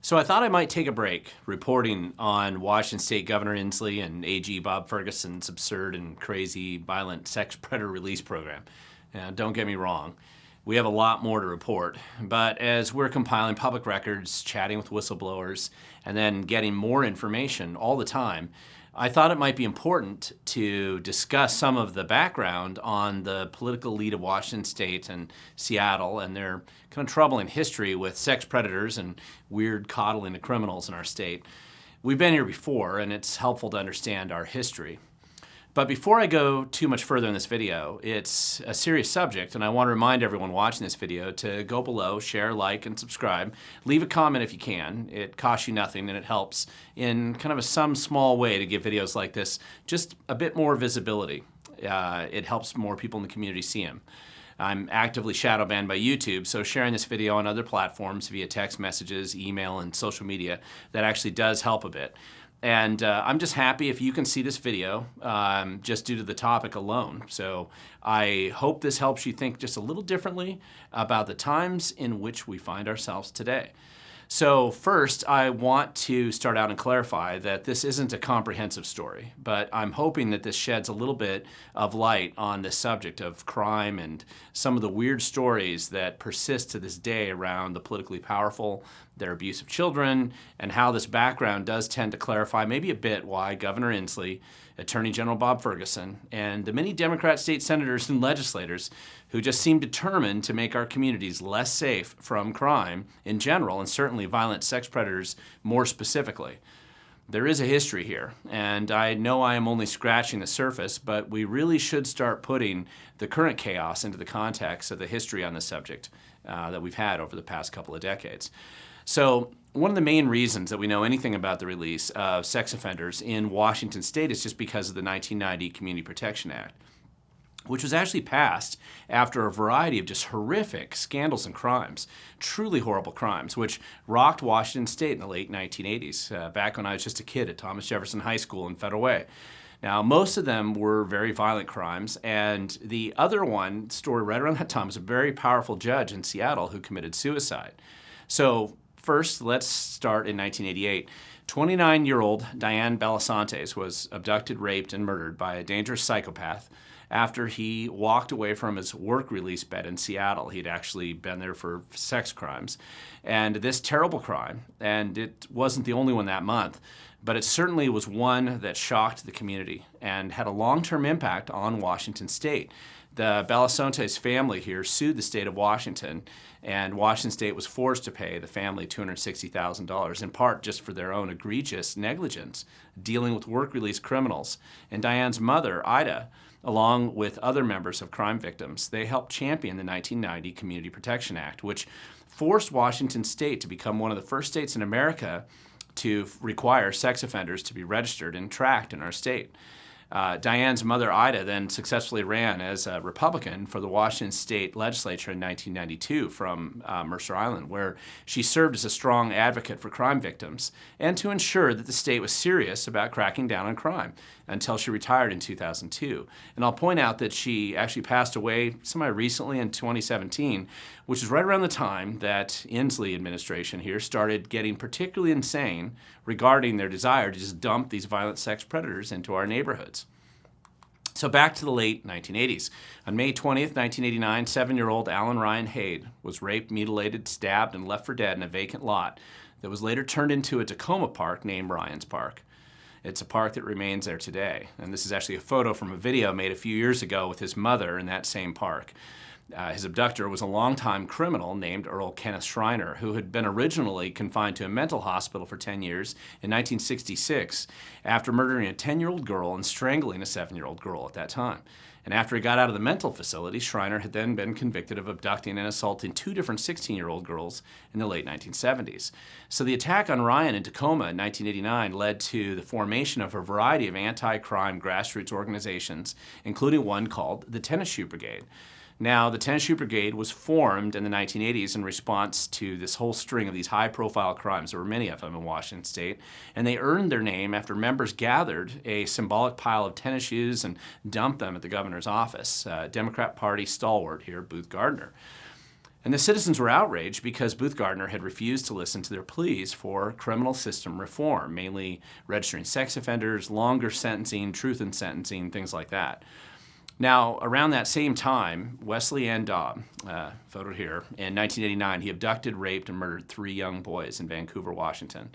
So I thought I might take a break reporting on Washington State Governor Inslee and AG Bob Ferguson's absurd and crazy violent sex predator release program. Now, don't get me wrong, we have a lot more to report, but as we're compiling public records, chatting with whistleblowers, and then getting more information all the time, I thought it might be important to discuss some of the background on the political elite of Washington State and Seattle and their kind of troubling history with sex predators and weird coddling of criminals in our state. We've been here before, and it's helpful to understand our history. But before I go too much further in this video, it's a serious subject, and I want to remind everyone watching this video to go below, share, like, and subscribe. Leave a comment if you can. It costs you nothing, and it helps in kind of some small way to give videos like this just a bit more visibility. It helps more people in the community see them. I'm actively shadow banned by YouTube, so sharing this video on other platforms via text messages, email, and social media, that actually does help a bit. And I'm just happy if you can see this video just due to the topic alone. So I hope this helps you think just a little differently about the times in which we find ourselves today. So first, I want to start out and clarify that this isn't a comprehensive story, but I'm hoping that this sheds a little bit of light on the subject of crime and some of the weird stories that persist to this day around the politically powerful, their abuse of children, and how this background does tend to clarify maybe a bit why Governor Inslee, Attorney General Bob Ferguson, and the many Democrat state senators and legislators who just seem determined to make our communities less safe from crime in general, and certainly violent sex predators more specifically. There is a history here, and I know I am only scratching the surface, but we really should start putting the current chaos into the context of the history on the subject that we've had over the past couple of decades. So one of the main reasons that we know anything about the release of sex offenders in Washington State is just because of the 1990 Community Protection Act, which was actually passed after a variety of just horrific scandals and crimes, truly horrible crimes, which rocked Washington State in the late 1980s, back when I was just a kid at Thomas Jefferson High School in Federal Way. Now, most of them were very violent crimes, and the other one, story right around that time, was a very powerful judge in Seattle who committed suicide. So first, let's start in 1988. 29-year-old Diane Belasantes was abducted, raped, and murdered by a dangerous psychopath after he walked away from his work release bed in Seattle. He'd actually been there for sex crimes. And this terrible crime, and it wasn't the only one that month, but it certainly was one that shocked the community and had a long-term impact on Washington State. The Belasantes family here sued the state of Washington, and Washington State was forced to pay the family $260,000, in part just for their own egregious negligence dealing with work release criminals. And Diane's mother, Ida, along with other members of crime victims, they helped champion the 1990 Community Protection Act, which forced Washington State to become one of the first states in America to require sex offenders to be registered and tracked in our state. Diane's mother, Ida, then successfully ran as a Republican for the Washington State Legislature in 1992 from Mercer Island, where she served as a strong advocate for crime victims and to ensure that the state was serious about cracking down on crime until she retired in 2002. And I'll point out that she actually passed away semi-recently in 2017, which is right around the time that Inslee administration here started getting particularly insane regarding their desire to just dump these violent sex predators into our neighborhoods. So back to the late 1980s. On May 20th, 1989, 7-year-old Alan Ryan Hade was raped, mutilated, stabbed, and left for dead in a vacant lot that was later turned into a Tacoma park named Ryan's Park. It's a park that remains there today. And this is actually a photo from a video made a few years ago with his mother in that same park. His abductor was a longtime criminal named Earl Kenneth Schreiner, who had been originally confined to a mental hospital for 10 years in 1966 after murdering a 10-year-old girl and strangling a 7-year-old girl at that time. And after he got out of the mental facility, Schreiner had then been convicted of abducting and assaulting 2 different 16-year-old girls in the late 1970s. So the attack on Ryan in Tacoma in 1989 led to the formation of a variety of anti-crime grassroots organizations, including one called the Tennis Shoe Brigade. Now, the Tennis Shoe Brigade was formed in the 1980s in response to this whole string of these high-profile crimes. There were many of them in Washington State, and they earned their name after members gathered a symbolic pile of tennis shoes and dumped them at the governor's office. Democrat Party stalwart here, Booth Gardner. And the citizens were outraged because Booth Gardner had refused to listen to their pleas for criminal system reform, mainly registering sex offenders, longer sentencing, truth in sentencing, things like that. Now, around that same time, Wesley N. Dobb, photo here, in 1989, he abducted, raped, and murdered 3 young boys in Vancouver, Washington.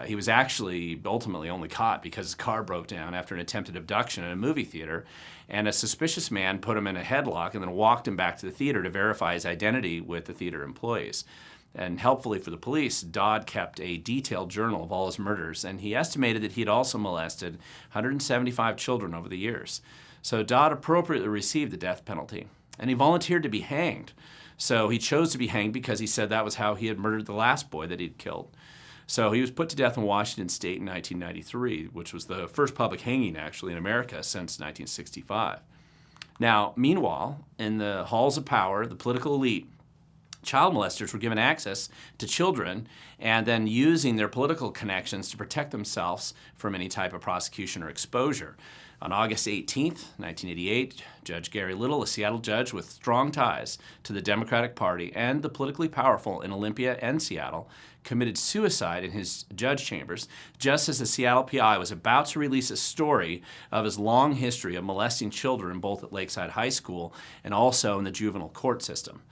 He was actually ultimately only caught because his car broke down after an attempted abduction at a movie theater, and a suspicious man put him in a headlock and then walked him back to the theater to verify his identity with the theater employees. And helpfully for the police, Dodd kept a detailed journal of all his murders, and he estimated that he had also molested 175 children over the years. So Dodd appropriately received the death penalty, and he volunteered to be hanged. So he chose to be hanged because he said that was how he had murdered the last boy that he'd killed. So he was put to death in Washington State in 1993, which was the first public hanging, actually, in America since 1965. Now, meanwhile, in the halls of power, the political elite, child molesters were given access to children and then using their political connections to protect themselves from any type of prosecution or exposure. On August 18, 1988, Judge Gary Little, a Seattle judge with strong ties to the Democratic Party and the politically powerful in Olympia and Seattle, committed suicide in his judge chambers just as the Seattle PI was about to release a story of his long history of molesting children both at Lakeside High School and also in the juvenile court system.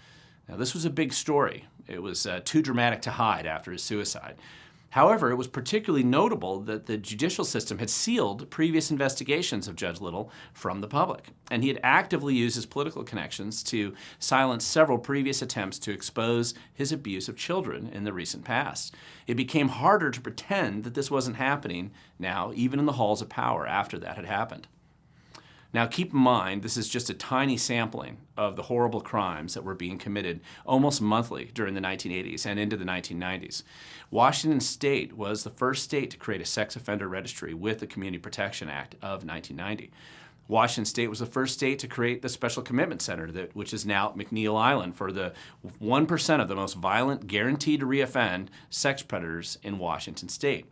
Now, this was a big story. It was too dramatic to hide after his suicide. However, it was particularly notable that the judicial system had sealed previous investigations of Judge Little from the public, and he had actively used his political connections to silence several previous attempts to expose his abuse of children in the recent past. It became harder to pretend that this wasn't happening now, even in the halls of power after that had happened. Now, keep in mind, this is just a tiny sampling of the horrible crimes that were being committed almost monthly during the 1980s and into the 1990s. Washington State was the first state to create a sex offender registry with the Community Protection Act of 1990. Washington State was the first state to create the Special Commitment Center, which is now at McNeil Island for the 1% of the most violent, guaranteed to reoffend sex predators in Washington State.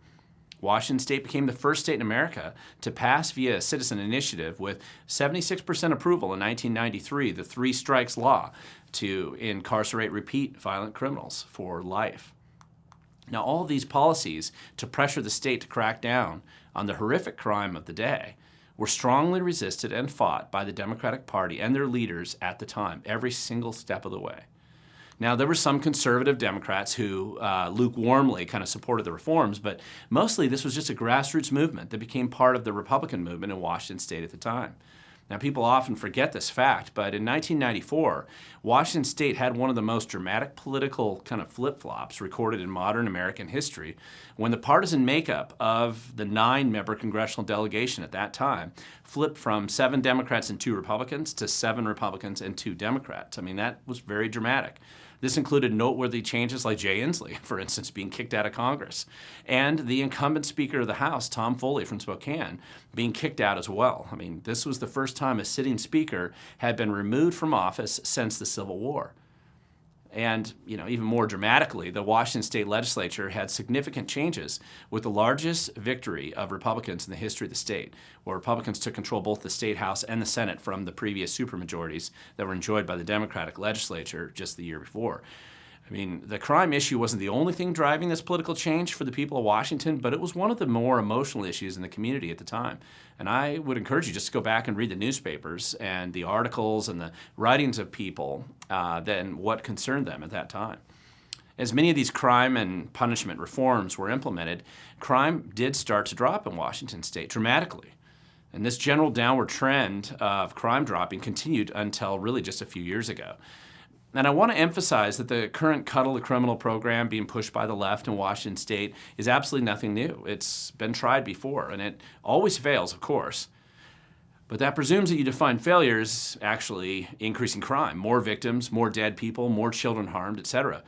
Washington State became the first state in America to pass via a citizen initiative with 76% approval in 1993, the 3 strikes law to incarcerate repeat violent criminals for life. Now, all of these policies to pressure the state to crack down on the horrific crime of the day were strongly resisted and fought by the Democratic Party and their leaders at the time, every single step of the way. Now, there were some conservative Democrats who lukewarmly kind of supported the reforms, but mostly this was just a grassroots movement that became part of the Republican movement in Washington State at the time. Now, people often forget this fact, but in 1994, Washington State had one of the most dramatic political kind of flip-flops recorded in modern American history when the partisan makeup of the 9-member congressional delegation at that time flipped from 7 Democrats and 2 Republicans to 7 Republicans and 2 Democrats. I mean, that was very dramatic. This included noteworthy changes like Jay Inslee, for instance, being kicked out of Congress, and the incumbent Speaker of the House, Tom Foley from Spokane, being kicked out as well. I mean, this was the first time a sitting speaker had been removed from office since the Civil War. And, even more dramatically, the Washington State Legislature had significant changes with the largest victory of Republicans in the history of the state, where Republicans took control both the State House and the Senate from the previous supermajorities that were enjoyed by the Democratic legislature just the year before. I mean, the crime issue wasn't the only thing driving this political change for the people of Washington, but it was one of the more emotional issues in the community at the time. And I would encourage you just to go back and read the newspapers and the articles and the writings of people than what concerned them at that time. As many of these crime and punishment reforms were implemented, crime did start to drop in Washington State dramatically. And this general downward trend of crime dropping continued until really just a few years ago. And I want to emphasize that the current Cuddle the Criminal program being pushed by the left in Washington State is absolutely nothing new. It's been tried before, and it always fails, of course. But that presumes that you define failure as actually increasing crime, more victims, more dead people, more children harmed, etc.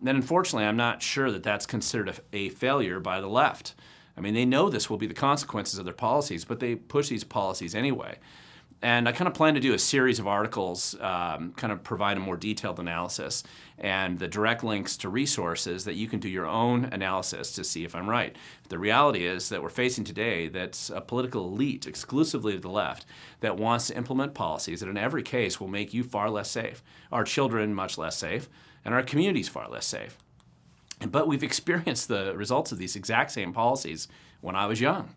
Then unfortunately, I'm not sure that that's considered a failure by the left. I mean, they know this will be the consequences of their policies, but they push these policies anyway. And I kind of plan to do a series of articles, kind of provide a more detailed analysis and the direct links to resources that you can do your own analysis to see if I'm right. The reality is that we're facing today that's a political elite, exclusively to the left, that wants to implement policies that in every case will make you far less safe, our children much less safe, and our communities far less safe. But we've experienced the results of these exact same policies when I was young.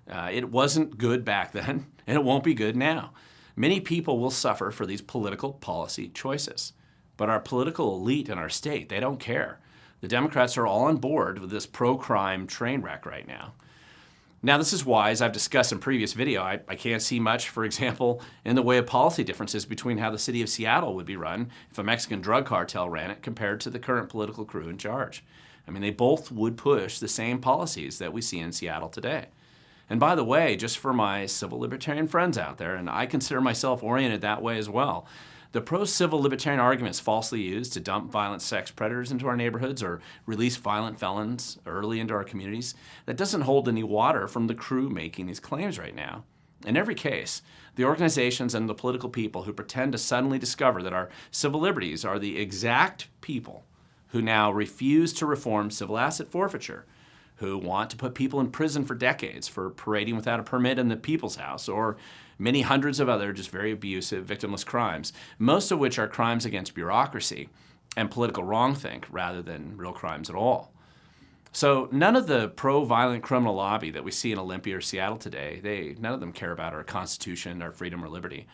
It wasn't good back then, and it won't be good now. Many people will suffer for these political policy choices. But our political elite in our state, they don't care. The Democrats are all on board with this pro-crime train wreck right now. Now, this is why, as I've discussed in previous video, I can't see much, for example, in the way of policy differences between how the city of Seattle would be run if a Mexican drug cartel ran it compared to the current political crew in charge. I mean, they both would push the same policies that we see in Seattle today. And by the way, just for my civil libertarian friends out there, and I consider myself oriented that way as well, the pro-civil libertarian arguments falsely used to dump violent sex predators into our neighborhoods or release violent felons early into our communities, that doesn't hold any water from the crew making these claims right now. In every case, the organizations and the political people who pretend to suddenly discover that our civil liberties are the exact people who now refuse to reform civil asset forfeiture, who want to put people in prison for decades for parading without a permit in the People's House, or many hundreds of other just very abusive, victimless crimes, most of which are crimes against bureaucracy and political wrongthink rather than real crimes at all. So none of the pro-violent criminal lobby that we see in Olympia or Seattle today, none of them care about our Constitution, our freedom, or liberty.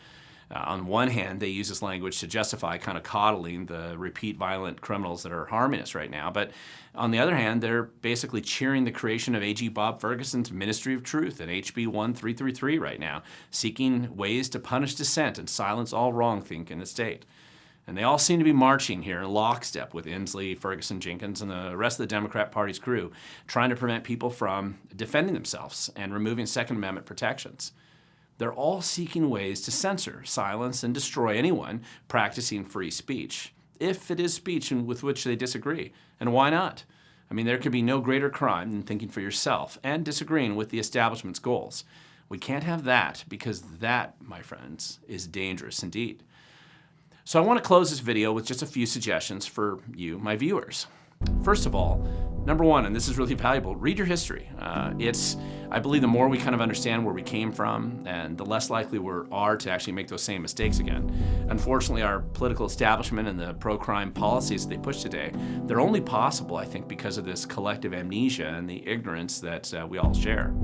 On one hand, they use this language to justify kind of coddling the repeat violent criminals that are harming us right now. But on the other hand, they're basically cheering the creation of AG Bob Ferguson's Ministry of Truth and HB 1333 right now, seeking ways to punish dissent and silence all wrongthink in the state. And they all seem to be marching here in lockstep with Inslee, Ferguson, Jenkins, and the rest of the Democrat Party's crew, trying to prevent people from defending themselves and removing Second Amendment protections. They're all seeking ways to censor, silence, and destroy anyone practicing free speech, if it is speech with which they disagree. And why not? I mean, there could be no greater crime than thinking for yourself and disagreeing with the establishment's goals. We can't have that, because that, my friends, is dangerous indeed. So I want to close this video with just a few suggestions for you, my viewers. First of all, number one, and this is really valuable, read your history. I believe the more we kind of understand where we came from, and the less likely we are to actually make those same mistakes again. Unfortunately, our political establishment and the pro-crime policies that they push today, they're only possible, I think, because of this collective amnesia and the ignorance that we all share.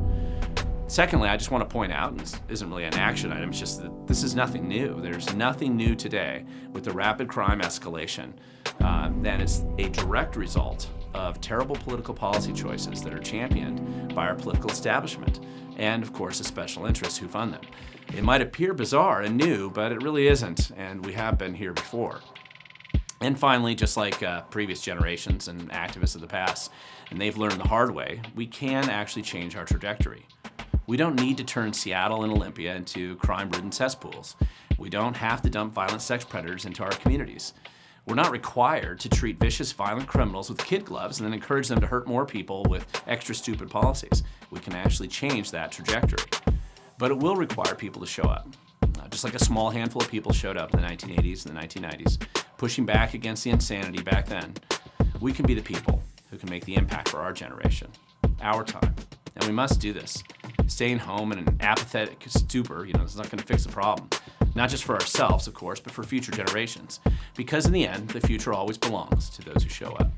Secondly, I just want to point out, and this isn't really an action item, it's just that this is nothing new. There's nothing new today with the rapid crime escalation. Then it's a direct result of terrible political policy choices that are championed by our political establishment and, of course, the special interests who fund them. It might appear bizarre and new, but it really isn't, and we have been here before. And finally, just like previous generations and activists of the past, and they've learned the hard way, we can actually change our trajectory. We don't need to turn Seattle and Olympia into crime-ridden cesspools. We don't have to dump violent sex predators into our communities. We're not required to treat vicious, violent criminals with kid gloves and then encourage them to hurt more people with extra stupid policies. We can actually change that trajectory. But it will require people to show up. Just like a small handful of people showed up in the 1980s and the 1990s, pushing back against the insanity back then, we can be the people who can make the impact for our generation, our time. And we must do this. Staying home in an apathetic stupor, is not going to fix the problem. Not just for ourselves, of course, but for future generations. Because in the end, the future always belongs to those who show up.